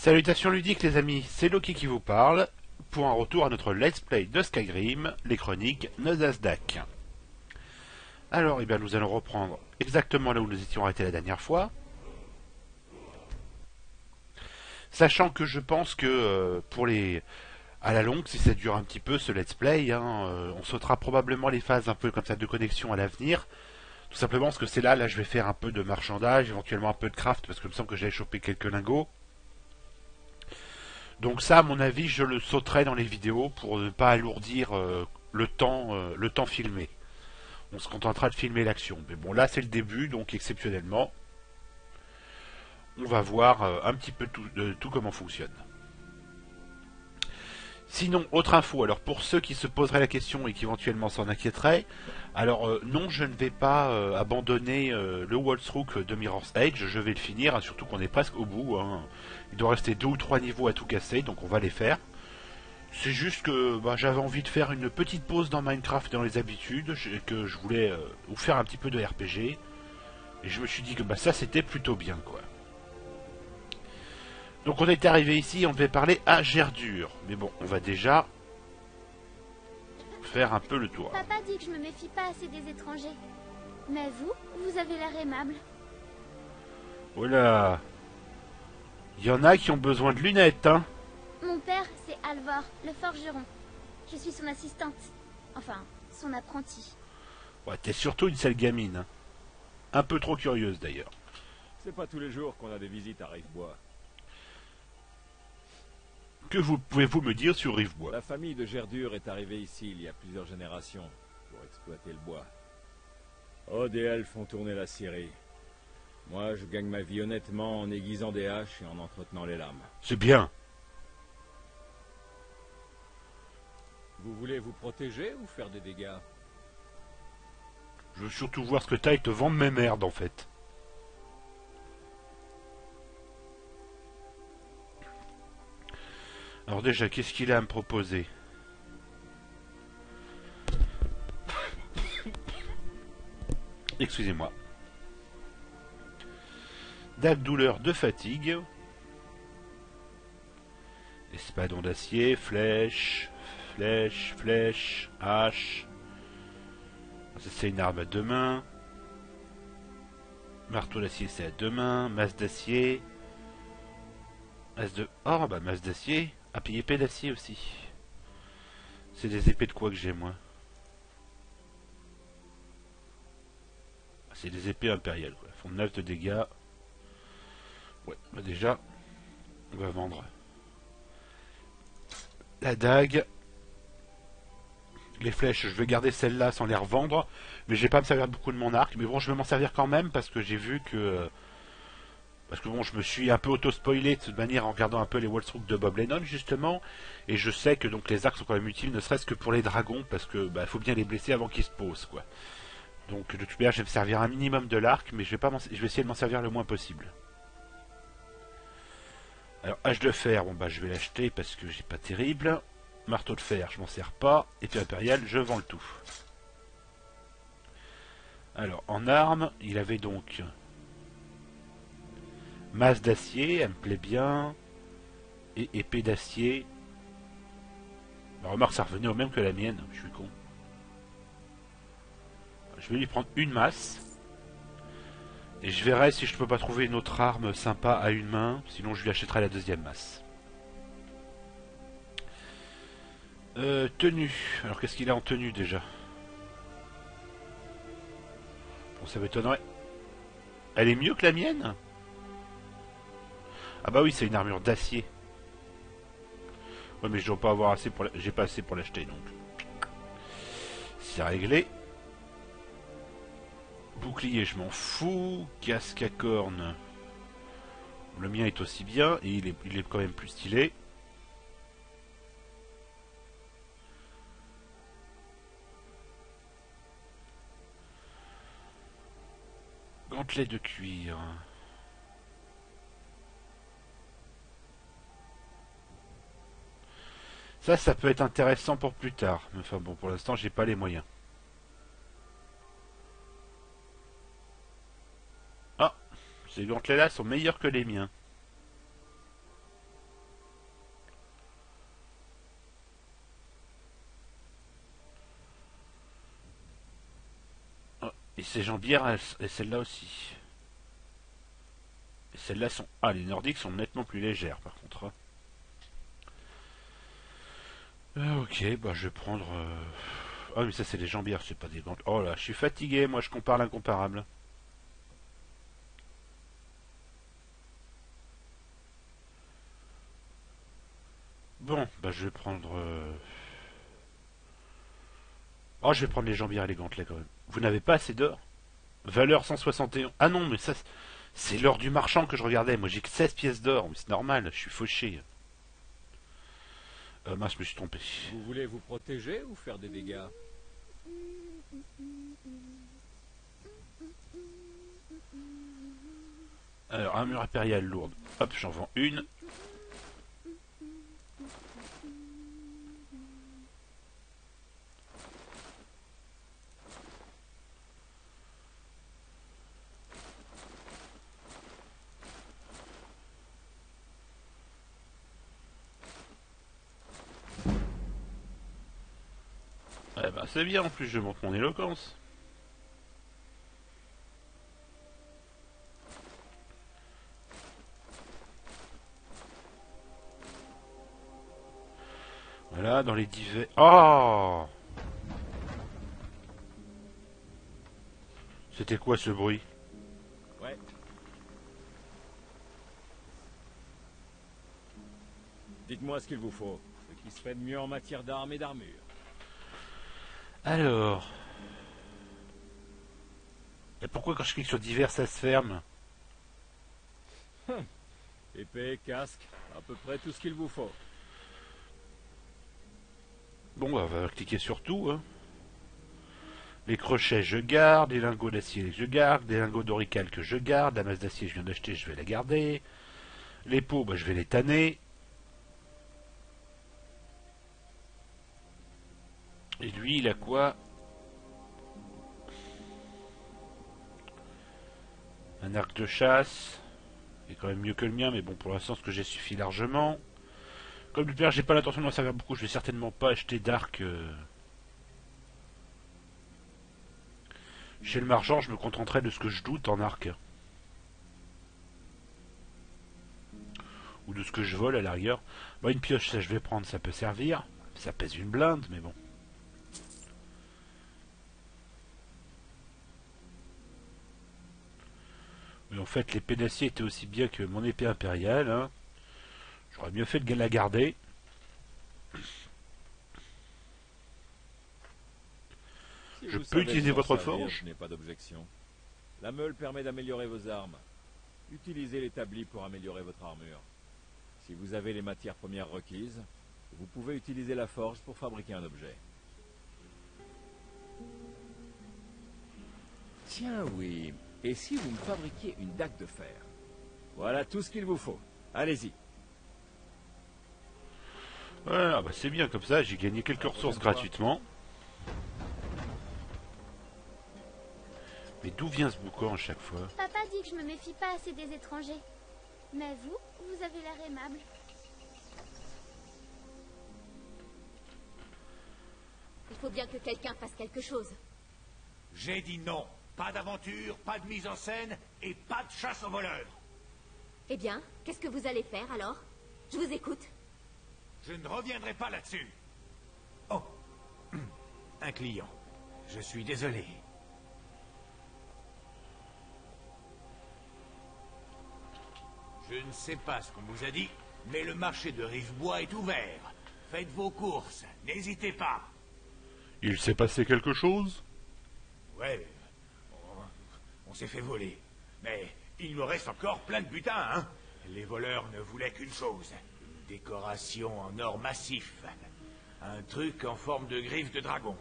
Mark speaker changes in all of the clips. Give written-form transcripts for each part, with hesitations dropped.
Speaker 1: Salutations ludiques les amis, c'est Loki qui vous parle, pour un retour à notre let's play de Skyrim, les chroniques Nosasdak. Alors, eh bien, nous allons reprendre exactement là où nous étions arrêtés la dernière fois. Sachant que je pense que pour les... à la longue, si ça dure un petit peu ce let's play, on sautera probablement les phases un peu comme ça de connexion à l'avenir. Tout simplement parce que c'est là je vais faire un peu de marchandage, éventuellement un peu de craft, parce que il me semble que j'avais chopé quelques lingots. Donc ça, à mon avis, je le sauterai dans les vidéos pour ne pas alourdir le temps filmé. On se contentera de filmer l'action. Mais bon, là, c'est le début, donc exceptionnellement, on va voir un petit peu tout comment fonctionne. Sinon, autre info, alors pour ceux qui se poseraient la question et qui éventuellement s'en inquiéteraient, alors non, je ne vais pas abandonner le walkthrough de Mirror's Edge, je vais le finir, surtout qu'on est presque au bout. Il doit rester 2 ou 3 niveaux à tout casser, donc on va les faire. C'est juste que j'avais envie de faire une petite pause dans Minecraft et dans les habitudes, que je voulais vous faire un petit peu de RPG, et je me suis dit que ça c'était plutôt bien quoi. Donc on est arrivé ici, on devait parler à Gerdure. Mais bon, on va déjà faire un peu le tour.
Speaker 2: Papa dit que je me méfie pas assez des étrangers. Mais vous avez l'air aimable.
Speaker 1: Oh là, il y en a qui ont besoin de lunettes, hein.
Speaker 2: Mon père, c'est Alvor, le forgeron. Je suis son assistante. Enfin, son apprenti.
Speaker 1: Ouais, t'es surtout une sale gamine. Hein. Un peu trop curieuse d'ailleurs.
Speaker 3: C'est pas tous les jours qu'on a des visites à Rivebois.
Speaker 1: Que pouvez-vous me dire sur Rivebois?
Speaker 3: La famille de Gerdure est arrivée ici il y a plusieurs générations pour exploiter le bois. Odd et Elf font tourner la scierie. Moi, je gagne ma vie honnêtement en aiguisant des haches et en entretenant les lames.
Speaker 1: C'est bien.
Speaker 3: Vous voulez vous protéger ou faire des dégâts?
Speaker 1: Je veux surtout voir ce que t'as et te vendre mes merdes en fait. Alors déjà, qu'est-ce qu'il a à me proposer? Excusez-moi. Dague douleur de fatigue. Espadon d'acier, flèche, hache. Ça c'est une arme à 2 mains. Marteau d'acier c'est à 2 mains. Masse d'acier. Masse d'acier. Ah, puis épée d'acier aussi. C'est des épées de quoi que j'ai, moi? C'est des épées impériales, quoi. Elles font 9 de dégâts. Ouais, déjà, on va vendre la dague. Les flèches, je vais garder celle-là sans les revendre. Mais je vais pas me servir beaucoup de mon arc. Mais bon, je vais m'en servir quand même parce que j'ai vu que... Parce que bon, je me suis un peu auto-spoilé de toute manière en regardant un peu les walkthroughs de Bob Lennon justement, et je sais que donc les arcs sont quand même utiles, ne serait-ce que pour les dragons, parce que faut bien les blesser avant qu'ils se posent quoi. Donc de toute manière, je vais me servir un minimum de l'arc, mais je vais essayer de m'en servir le moins possible. Alors hache de fer, je vais l'acheter parce que j'ai pas terrible. Marteau de fer, je m'en sers pas, et puis impérial, je vends le tout. Alors en armes, il avait donc masse d'acier, elle me plaît bien. Et épée d'acier. Remarque, ça revenait au même que la mienne. Je suis con. Je vais lui prendre une masse. Et je verrai si je peux pas trouver une autre arme sympa à une main. Sinon, je lui achèterai la deuxième masse. Tenue. Alors, qu'est-ce qu'il a en tenue déjà? Bon, ça m'étonnerait. Elle est mieux que la mienne? Ah bah oui, c'est une armure d'acier. Ouais, mais je dois pas avoir assez pour j'ai pas assez pour l'acheter donc. C'est réglé. Bouclier, je m'en fous. Casque à cornes. Le mien est aussi bien et il est quand même plus stylé. Gantelet de cuir. Ça peut être intéressant pour plus tard. Mais enfin bon, pour l'instant, j'ai pas les moyens. Ah, ces gantelets-là sont meilleurs que les miens. ces jambières, et celles-là aussi. Et celles-là sont... Ah, les nordiques sont nettement plus légères, par contre. Ok, bah je vais prendre... Ah, mais ça, c'est les jambières, c'est pas des gants. Oh là, je suis fatigué, moi, je compare l'incomparable. Bon, bah je vais prendre... Oh, je vais prendre les jambières et les gantelets, quand même. Vous n'avez pas assez d'or? Valeur 161. Ah non, mais ça, c'est l'or du marchand que je regardais. Moi, j'ai que 16 pièces d'or. Mais c'est normal, je suis fauché. Mince, je me suis trompé.
Speaker 3: Vous voulez vous protéger ou faire des dégâts?
Speaker 1: Alors, armure impériale lourde. Hop, j'en vends une. Eh ben, c'est bien, en plus, je monte mon éloquence. Voilà, dans les divers... Oh! C'était quoi ce bruit?
Speaker 3: Ouais. Dites-moi ce qu'il vous faut. Ce qui se fait de mieux en matière d'armes et d'armure.
Speaker 1: Alors... Et pourquoi quand je clique sur divers, ça se ferme?
Speaker 3: Épée, casque, à peu près tout ce qu'il vous faut.
Speaker 1: Bon, bah, on va cliquer sur tout, hein. Les crochets, je garde. Les lingots d'acier, je garde. Les lingots d'auricalque, je garde. La masse d'acier, je viens d'acheter, je vais la garder. Les pots, bah, je vais les tanner. Et lui, il a quoi? Un arc de chasse. Il est quand même mieux que le mien, mais bon, pour l'instant, ce que j'ai suffit largement. Comme du père, j'ai pas l'intention d'en servir beaucoup. Je vais certainement pas acheter d'arc. Chez le marchand, je me contenterai de ce que je doute en arc. Ou de ce que je vole à la rigueur. Bon, une pioche, ça je vais prendre, ça peut servir. Ça pèse une blinde, mais bon. Mais en fait, l'épée d'acier était aussi bien que mon épée impériale. Hein. J'aurais mieux fait de la garder.
Speaker 3: Si
Speaker 1: Je
Speaker 3: vous
Speaker 1: peux
Speaker 3: savez
Speaker 1: utiliser
Speaker 3: vous en
Speaker 1: votre
Speaker 3: servir,
Speaker 1: forge?
Speaker 3: je n'ai pas d'objection. La meule permet d'améliorer vos armes. Utilisez l'établi pour améliorer votre armure. Si vous avez les matières premières requises, vous pouvez utiliser la forge pour fabriquer un objet. Tiens, oui. Et si vous me fabriquiez une dague de fer? Voilà tout ce qu'il vous faut. Allez-y.
Speaker 1: Ouais, ah bah c'est bien comme ça, j'ai gagné quelques ressources gratuitement. Mais d'où vient ce boucan à chaque fois?
Speaker 2: Papa dit que je me méfie pas assez des étrangers. Mais vous, vous avez l'air aimable.
Speaker 4: Il faut bien que quelqu'un fasse quelque chose.
Speaker 5: J'ai dit non. Pas d'aventure, pas de mise en scène et pas de chasse aux voleurs.
Speaker 4: Eh bien, qu'est-ce que vous allez faire alors? Je vous écoute.
Speaker 5: Je ne reviendrai pas là-dessus. Oh, un client. Je suis désolé. Je ne sais pas ce qu'on vous a dit, mais le marché de Rivebois est ouvert. Faites vos courses, n'hésitez pas.
Speaker 1: Il s'est passé quelque chose?
Speaker 5: Ouais, on s'est fait voler. Mais il me reste encore plein de butin, hein. Les voleurs ne voulaient qu'une chose. Une décoration en or massif. Un truc en forme de griffe de dragon.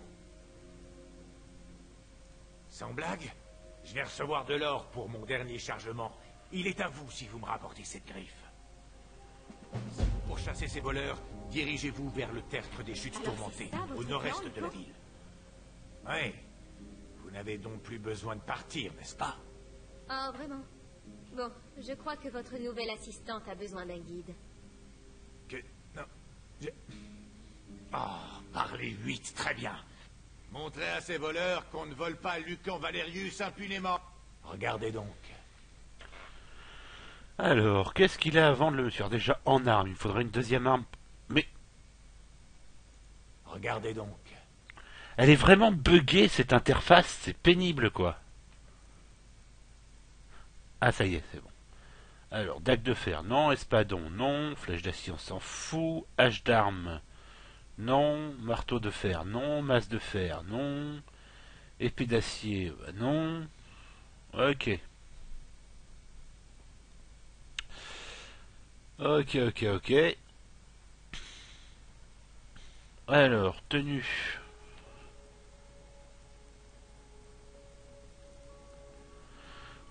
Speaker 5: Sans blague, je vais recevoir de l'or pour mon dernier chargement. Il est à vous si vous me rapportez cette griffe. Pour chasser ces voleurs, dirigez-vous vers le tertre des chutes
Speaker 4: Alors,
Speaker 5: tourmentées,
Speaker 4: c'est ça, votre
Speaker 5: au nord-est
Speaker 4: plan,
Speaker 5: de la ville. Oui. Vous n'avez donc plus besoin de partir, n'est-ce pas?
Speaker 4: Oh, vraiment? Bon, je crois que votre nouvelle assistante a besoin d'un guide.
Speaker 5: Que... Non. Oh, parlez 8, très bien. Montrez à ces voleurs qu'on ne vole pas Lucan Valerius impunément. Regardez donc.
Speaker 1: Alors, qu'est-ce qu'il a avant de le tuer? Déjà en arme, il faudrait une deuxième arme. Mais
Speaker 5: Regardez donc.
Speaker 1: elle est vraiment buggée cette interface, c'est pénible quoi. Ah ça y est, c'est bon. Alors, dague de fer, non. Espadon, non. Flèche d'acier, on s'en fout. Hache d'arme, non. Marteau de fer, non. Masse de fer, non. Épée d'acier, non. Ok. Ok. Alors, tenue.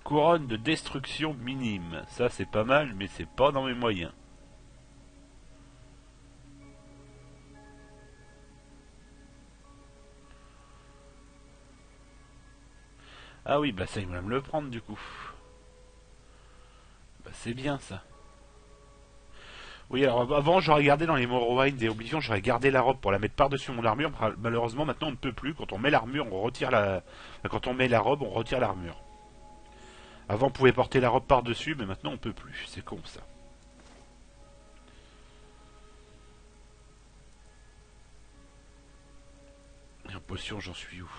Speaker 1: Couronne de destruction minime. Ça, c'est pas mal, mais c'est pas dans mes moyens. Ah oui, bah ça, il va me le prendre, du coup. Bah c'est bien, ça. Oui, alors avant, j'aurais gardé dans les Morrowind et Oblivion, j'aurais gardé la robe pour la mettre par-dessus mon armure. Malheureusement, maintenant, on ne peut plus. Quand on met l'armure, on retire la... Quand on met la robe, on retire l'armure. Avant, on pouvait porter la robe par-dessus, mais maintenant, on peut plus. C'est con, ça. Et en potion, j'en suis où?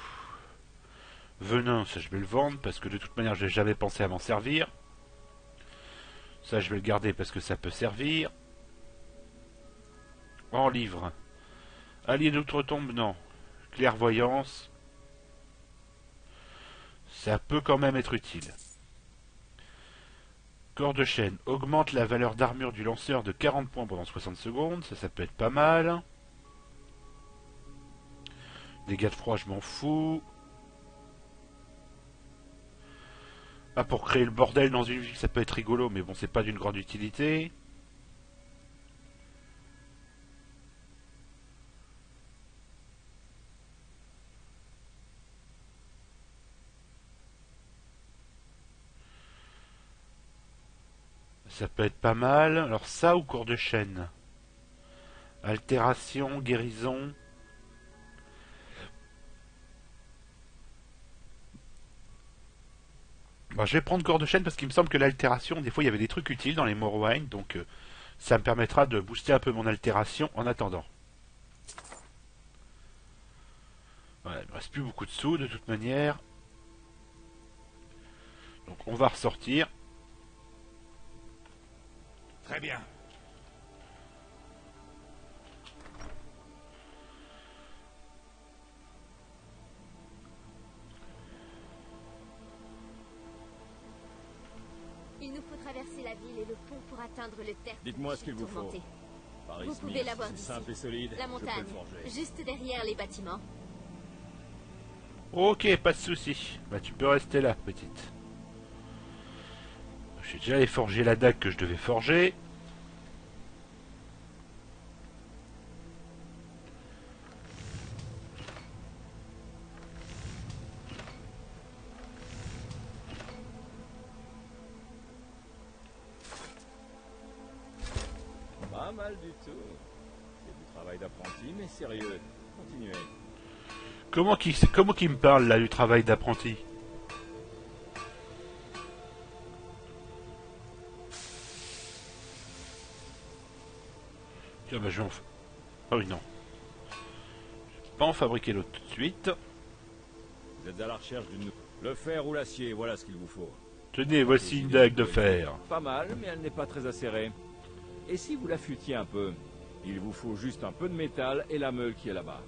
Speaker 1: Venin, ça, je vais le vendre, parce que de toute manière, j'ai jamais pensé à m'en servir. Ça, je vais le garder, parce que ça peut servir. En livre. Allié d'outre-tombe, non. Clairvoyance. Ça peut quand même être utile. Corps de chaîne. Augmente la valeur d'armure du lanceur de 40 points pendant 60 secondes. Ça peut être pas mal. Dégâts de froid, je m'en fous. Ah, pour créer le bordel dans une ville, ça peut être rigolo, mais bon, c'est pas d'une grande utilité. Ça peut être pas mal. Alors ça ou cours de chaîne? Altération, guérison. Bon, je vais prendre corps de chaîne parce qu'il me semble que l'altération, des fois il y avait des trucs utiles dans les Morrowind, donc ça me permettra de booster un peu mon altération en attendant. Voilà, il ne me reste plus beaucoup de sous de toute manière. Donc on va ressortir.
Speaker 5: Très bien.
Speaker 4: Il nous faut traverser la ville et le pont pour atteindre le terre.
Speaker 3: Dites-moi ce qu'il vous faut.
Speaker 4: tourmenté.
Speaker 3: Paris
Speaker 4: Vous pouvez l'avoir
Speaker 3: c'est
Speaker 4: d'ici.
Speaker 3: simple et solide.
Speaker 4: La
Speaker 3: je peux
Speaker 4: montagne,
Speaker 3: le forger.
Speaker 4: juste derrière les bâtiments.
Speaker 1: Ok, pas de souci. Bah tu peux rester là, petite. J'ai déjà allé forger la dague que je devais forger.
Speaker 3: Pas mal du tout. C'est du travail d'apprenti, mais sérieux. Continuez.
Speaker 1: Comment qu'il me parle là du travail d'apprenti? Tiens, bah je vais en... Ah oui, non. Je vais pas en fabriquer l'autre tout de suite.
Speaker 3: Vous êtes à la recherche d'une... Le fer ou l'acier, voilà ce qu'il vous faut.
Speaker 1: Tenez, voici une dague de fer.
Speaker 3: Pas mal, mais elle n'est pas très acérée. Et si vous l'affûtiez un peu? Il vous faut juste un peu de métal et la meule qui est là-bas.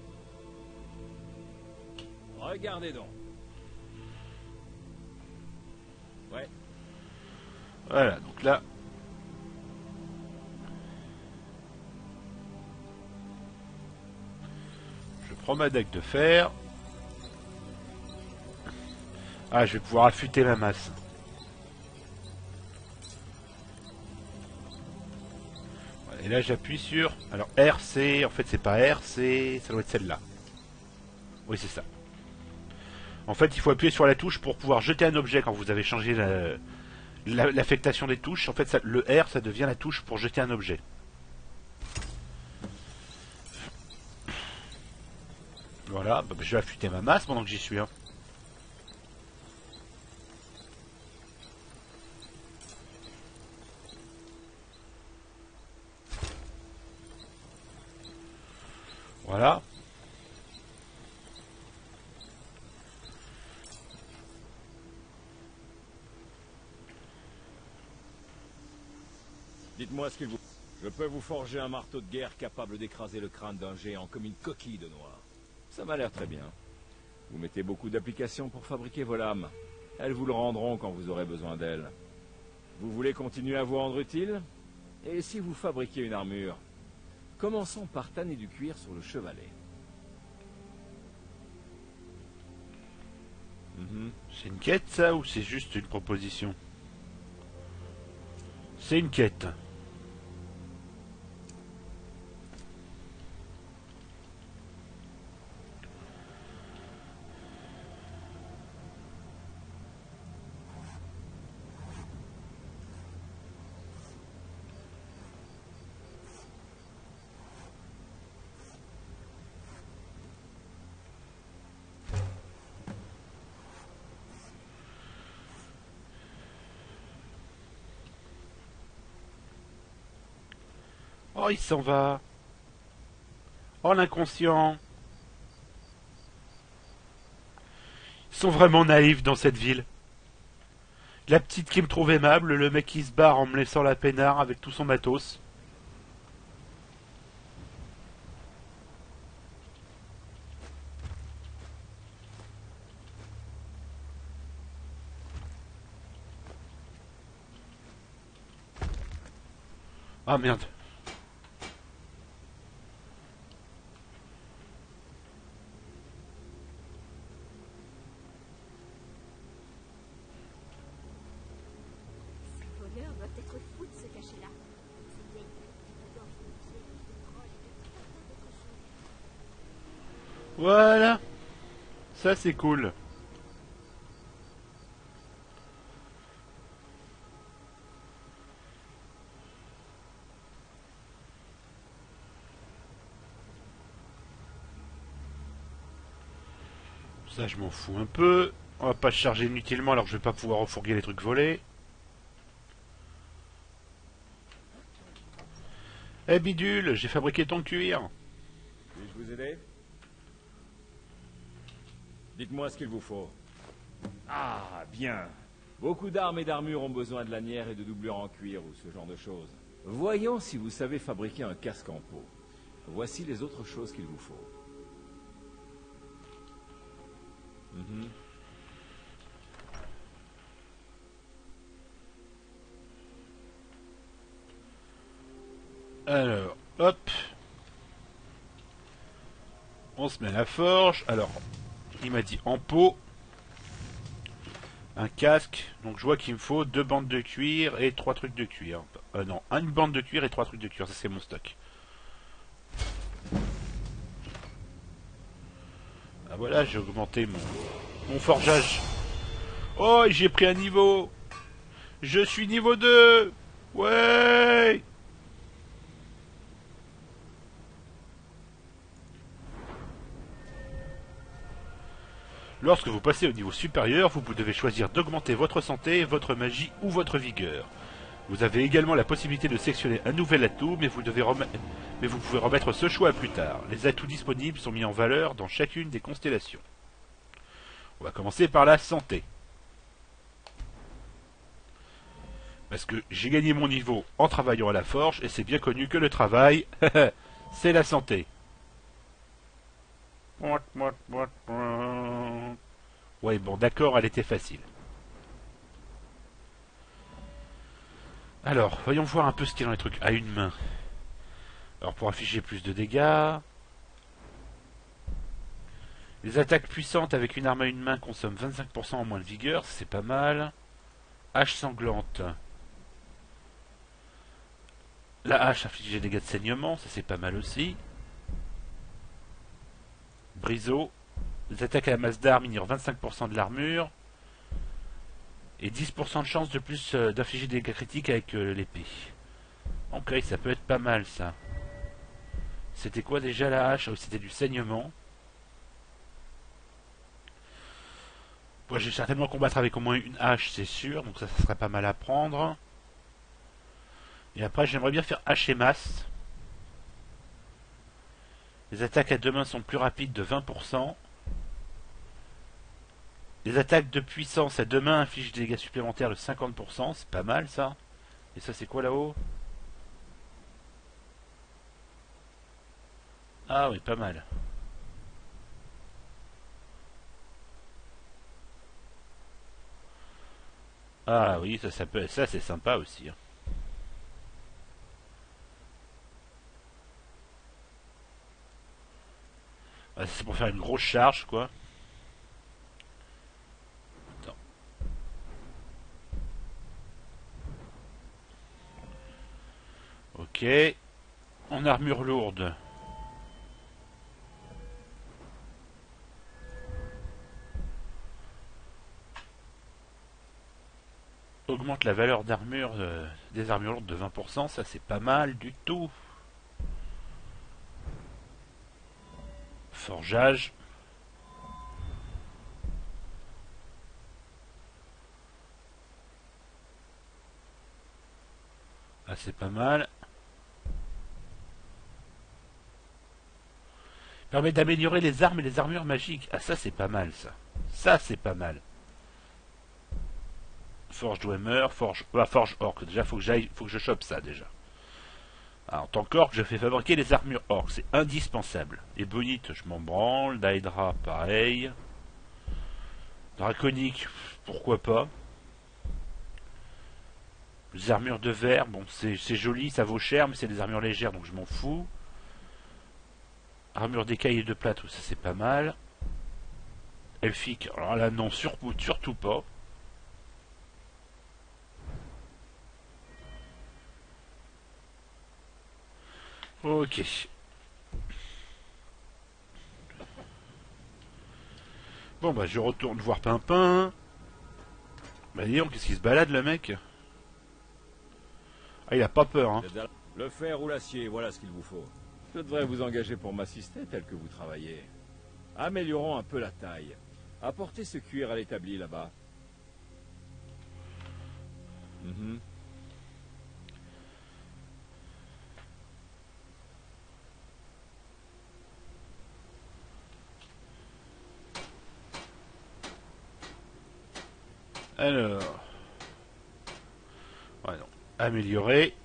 Speaker 3: Regardez donc. Ouais.
Speaker 1: Voilà, donc là... Je prends ma dague de fer. Ah, je vais pouvoir affûter ma masse. Voilà, et là, j'appuie sur... Alors, RC, en fait, c'est pas RC, ça doit être celle-là. Oui, c'est ça. En fait, il faut appuyer sur la touche pour pouvoir jeter un objet quand vous avez changé l'affectation des touches. En fait, ça, le R, ça devient la touche pour jeter un objet. Voilà, bah, je vais affûter ma masse pendant que j'y suis. Hein. Voilà.
Speaker 3: Dites-moi ce qu'il vous... Je peux vous forger un marteau de guerre capable d'écraser le crâne d'un géant comme une coquille de noix. Ça m'a l'air très bien. Vous mettez beaucoup d'applications pour fabriquer vos lames. Elles vous le rendront quand vous aurez besoin d'elles. Vous voulez continuer à vous rendre utile? Et si vous fabriquez une armure? Commençons par tanner du cuir sur le chevalet.
Speaker 1: C'est une quête ça ou c'est juste une proposition? C'est une quête. Oh, il s'en va. Oh, l'inconscient. Ils sont vraiment naïfs dans cette ville. La petite qui me trouve aimable, le mec qui se barre en me laissant la peinard avec tout son matos. Ah merde.
Speaker 4: Ces voleurs doivent être fous de se cacher là. Ces vieilles gorges de pierre, de troll et de tout un tas d'autres choses.
Speaker 1: Voilà. Ça c'est cool. Ça je m'en fous un peu. On va pas se charger inutilement alors que je vais pas pouvoir refourguer les trucs volés. Eh bidule, j'ai fabriqué ton cuir.
Speaker 3: Puis-je vous aider? Dites-moi ce qu'il vous faut. Ah, bien. Beaucoup d'armes et d'armures ont besoin de lanières et de doublures en cuir ou ce genre de choses. Voyons si vous savez fabriquer un casque en peau. Voici les autres choses qu'il vous faut.
Speaker 1: Alors, hop. On se met à la forge. Alors, il m'a dit en peau. Un casque. Donc je vois qu'il me faut 2 bandes de cuir et 3 trucs de cuir. Non, une bande de cuir et 3 trucs de cuir. Ça c'est mon stock. Ah voilà, j'ai augmenté mon forgeage. Oh, j'ai pris un niveau. Je suis niveau 2. Ouais. Lorsque vous passez au niveau supérieur, vous devez choisir d'augmenter votre santé, votre magie ou votre vigueur. Vous avez également la possibilité de sélectionner un nouvel atout, mais vous pouvez remettre ce choix plus tard. Les atouts disponibles sont mis en valeur dans chacune des constellations. On va commencer par la santé. Parce que j'ai gagné mon niveau en travaillant à la forge, et c'est bien connu que le travail, c'est la santé. Ouais, bon, d'accord, elle était facile. Alors, voyons voir un peu ce qu'il y a dans les trucs à une main. Alors, pour afficher plus de dégâts... Les attaques puissantes avec une arme à une main consomment 25% en moins de vigueur, c'est pas mal. Hache sanglante. La hache inflige des dégâts de saignement, ça c'est pas mal aussi. Briseau. Les attaques à la masse d'armes ignorent 25% de l'armure. Et 10% de chance de plus d'infliger des dégâts critiques avec l'épée. Ok, ça peut être pas mal ça. C'était quoi déjà la hache? Oh, c'était du saignement. Bon, je vais certainement combattre avec au moins une hache, c'est sûr, donc ça serait pas mal à prendre. Et après, j'aimerais bien faire hache et masse. Les attaques à deux mains sont plus rapides de 20%. Les attaques de puissance à deux mains infligent des dégâts supplémentaires de 50%, c'est pas mal ça. Et ça c'est quoi là-haut? Ah oui, pas mal. Ah oui, ça peut, ça c'est sympa aussi, hein. Ah, c'est pour faire une grosse charge quoi. Attends. Ok. En armure lourde. Augmente la valeur d'armure des armures lourdes de 20%, ça c'est pas mal du tout. Forgeage. Ah c'est pas mal. Permet d'améliorer les armes et les armures magiques. Ah ça c'est pas mal ça. Ça c'est pas mal. Forge Dwemer, Forge Orc. Déjà faut que je chope ça déjà. Ah, en tant qu'orc, je fais fabriquer les armures orc, c'est indispensable. Et bonite, je m'en branle. Daedra, pareil. Draconique, pourquoi pas. Les armures de verre, bon c'est joli, ça vaut cher, mais c'est des armures légères, donc je m'en fous. Armure d'écaille et de plate, ça c'est pas mal. Elfique, alors là non, surtout pas. Ok. Bon bah je retourne voir Pimpin. Bah dis donc, qu'est-ce qu'il se balade le mec? Ah il a pas peur hein.
Speaker 3: Le fer ou l'acier, voilà ce qu'il vous faut. Je devrais vous engager pour m'assister tel que vous travaillez. Améliorons un peu la taille. Apportez ce cuir à l'établi là-bas.
Speaker 1: Alors. Ouais, non. Améliorer.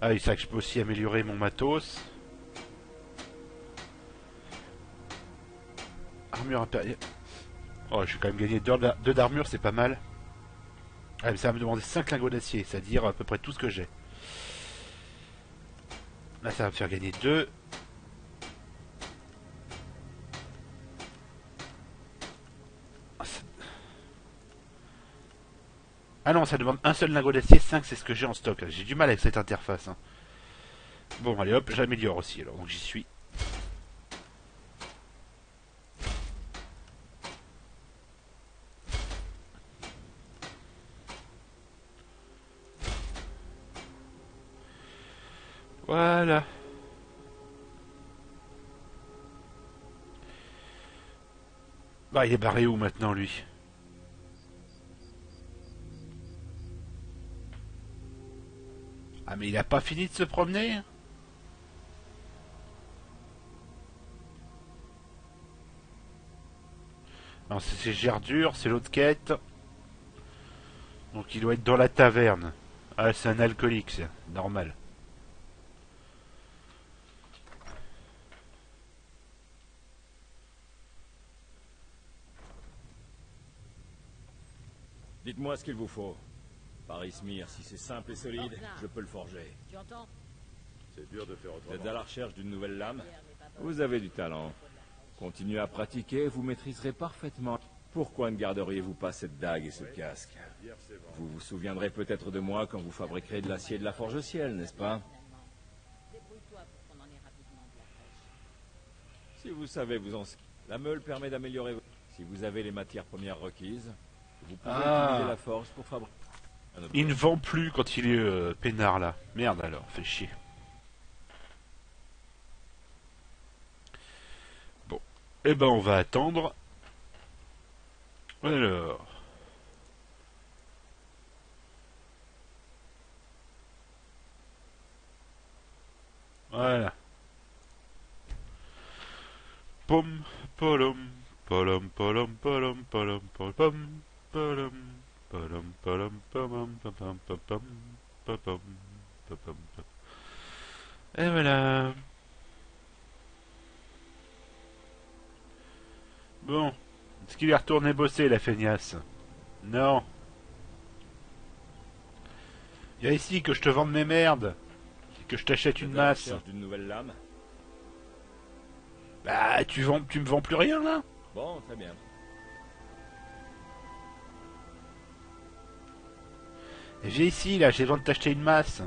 Speaker 1: Ah, il sait que je peux aussi améliorer mon matos. Armure impériale. Oh, je vais quand même gagner 2 d'armure, c'est pas mal. Ah, mais ça va me demander 5 lingots d'acier, c'est-à-dire à peu près tout ce que j'ai. Là, ça va me faire gagner 2. Ah non, ça demande un seul lingot d'acier, 5 c'est ce que j'ai en stock. J'ai du mal avec cette interface. Hein. Bon, allez hop, j'améliore aussi alors, donc j'y suis. Voilà. Bah, il est barré où maintenant lui? Ah, mais il a pas fini de se promener? Non, c'est Gerdur, c'est l'autre quête. Donc il doit être dans la taverne. Ah, c'est un alcoolique, c'est normal.
Speaker 3: Dites-moi ce qu'il vous faut. Paris-Smir, si c'est simple et solide, je peux le forger.
Speaker 6: Tu entends?
Speaker 3: C'est dur de faire autrement. Vous êtes à la recherche d'une nouvelle lame? Vous avez du talent. Continuez à pratiquer, vous maîtriserez parfaitement. Pourquoi ne garderiez-vous pas cette dague et ce casque? Vous vous souviendrez peut-être de moi quand vous fabriquerez de l'acier de la forge au ciel, n'est-ce pas?
Speaker 6: Débrouille-toi pour qu'on en ait rapidement de la pêche.
Speaker 3: Si vous savez vous en... La meule permet d'améliorer... Si vous avez les matières premières requises, vous pouvez utiliser la forge pour fabriquer...
Speaker 1: Il ne vend plus quand il est peinard là. Merde alors, fait chier. Eh ben, on va attendre. Alors. Voilà. Pom, polom, polom, polom, polom, polom, polom, polom, polom, polom, polom, polom, polom, polom, polom. Et voilà. Bon. Est-ce qu'il est retourné bosser, la feignasse? Non. Viens ici que je te vende mes merdes. Que je t'achète une masse.
Speaker 3: Cherche d'une nouvelle lame.
Speaker 1: Bah, tu me vends plus rien, là?
Speaker 3: Bon, très bien.
Speaker 1: Et viens ici, là, j'ai besoin de t'acheter une masse.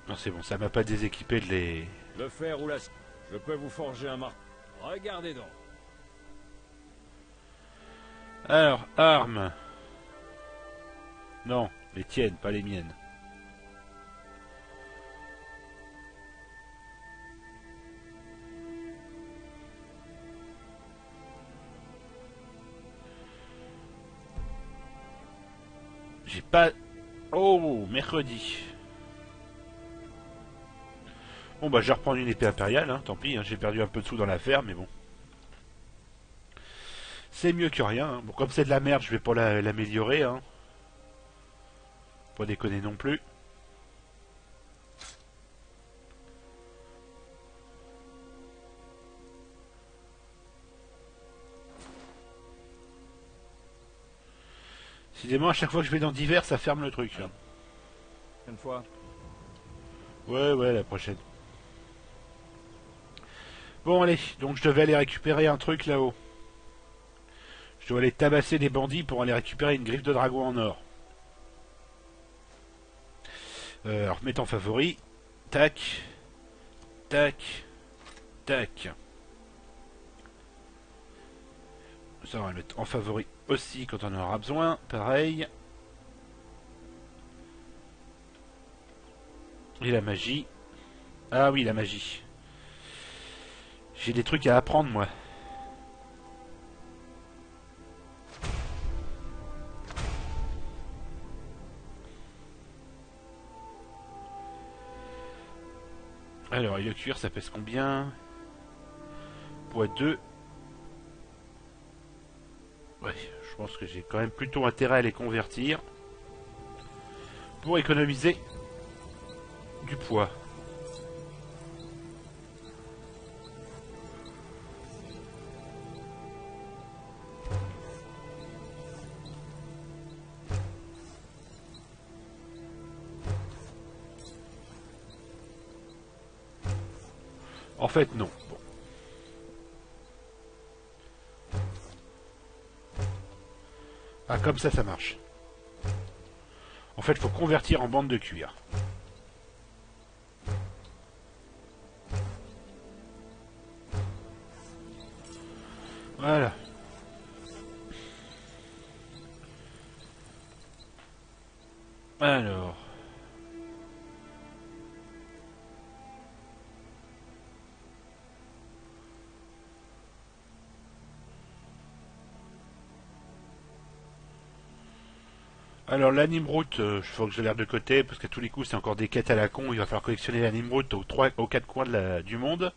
Speaker 1: Non, c'est bon, ça m'a pas déséquipé de les...
Speaker 3: Le fer ou l'acier. Je peux vous forger un marteau. Regardez donc.
Speaker 1: Alors, armes. Non, les tiennes, pas les miennes. J'ai pas... Oh, mercredi. Bon bah je vais reprendre une épée impériale, hein, tant pis, hein, j'ai perdu un peu de sous dans l'affaire, mais bon. C'est mieux que rien, hein. Bon comme c'est de la merde, je vais pas l'améliorer, hein. Pas déconner non plus. Décidément, à chaque fois que je vais dans divers, ça ferme le truc. Hein.
Speaker 3: Une fois.
Speaker 1: Ouais, la prochaine. Bon, allez, donc je devais aller récupérer un truc là-haut. Je dois aller tabasser des bandits pour aller récupérer une griffe de dragon en or. Alors, mettre en favori. Tac. Tac. Tac. Ça, on va le mettre en favori aussi quand on en aura besoin. Pareil. Et la magie. Ah oui, la magie. J'ai des trucs à apprendre, moi. Alors, et le cuir, ça pèse combien? Poids 2. Ouais, je pense que j'ai quand même plutôt intérêt à les convertir. Pour économiser du poids. En fait, non. Bon. Ah, comme ça marche. En fait, il faut convertir en bande de cuir. Voilà. Alors. Alors la Nimroute, il faut que je l'air de côté, parce qu'à tous les coups c'est encore des quêtes à la con, il va falloir collectionner la Nimroute aux 4 coins du monde.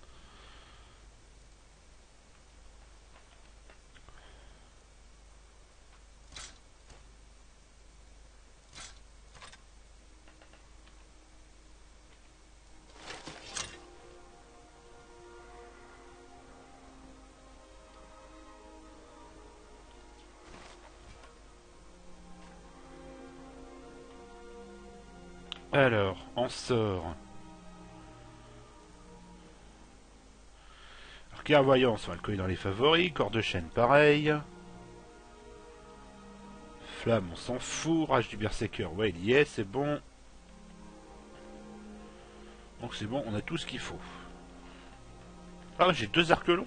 Speaker 1: Alors, on sort. Alors, clairvoyance, on va le coller dans les favoris. Corps de chaîne, pareil. Flamme, on s'en fout. Rage du berserker, ouais, il y est, c'est bon. Donc c'est bon, on a tout ce qu'il faut. Ah, j'ai 2 arcs longs.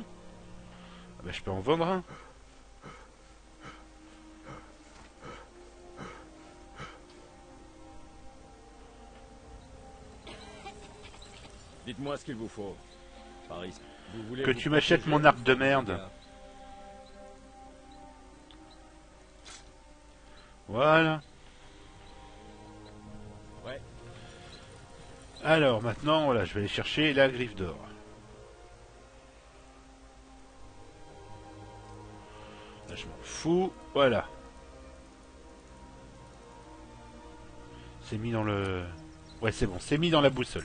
Speaker 1: Ah bah, je peux en vendre un.
Speaker 3: Dites-moi ce qu'il vous faut. Paris, vous voulez
Speaker 1: Que
Speaker 3: vous
Speaker 1: tu m'achètes
Speaker 3: protéger
Speaker 1: mon arc de merde. Voilà.
Speaker 3: Ouais.
Speaker 1: Alors maintenant, voilà, je vais aller chercher la griffe d'or. Là, je m'en fous. Voilà. C'est mis dans le... Ouais, c'est bon, c'est mis dans la boussole.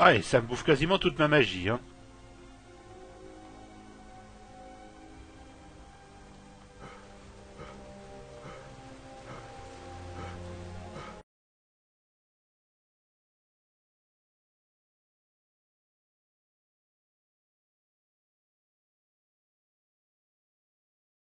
Speaker 1: Ah, et ça me bouffe quasiment toute ma magie, hein.